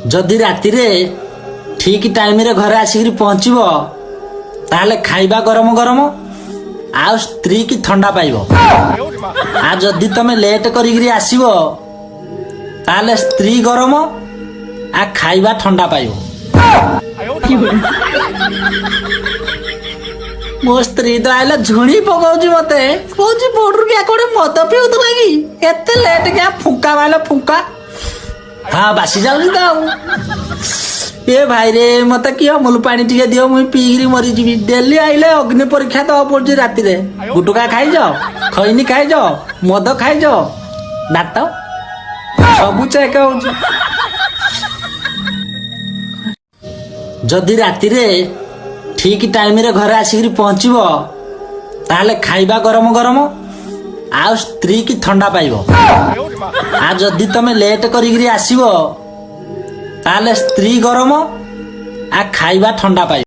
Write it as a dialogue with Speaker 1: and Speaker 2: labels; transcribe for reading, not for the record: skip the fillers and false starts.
Speaker 1: जदि राति रे ठीक टाइम रे घरे आसिक पहुंचब ताहले खाइबा गरम गरम आ स्त्री की ठंडा पाइब। आ जदि तमे लेट करिक आसीब ताहले स्त्री गरम आ खाइबा ठंडा पाइब। मो स्त्री तो आइला झुणी पकाउची मते कहूची बोर्डर क्या कोडे मद पिउत लागी एते लेट क्या फुंका वाला फुंका। हाँ बासी जाउची त ए भाई रे मते कि अमूल पानी टिके दियो मुई पीगिरी मरी जीवी। डेली आइले अग्नि परीक्षा दवा पड़ची राति रे। गुटुका खाइ जाओ खैनी खाइ जाओ मद खाइ जाओ दात सबु चेक होउची। जदि राति रे ठीक टाइम रे घरे आसिक पहुंचब ताहले खाइबा गरम गरम आ स्त्री की ठंडा पाइब। आ जदि तमे लेट करिक आसीब ताहले स्त्री गरम आ खाइबा ठंडा पाइब।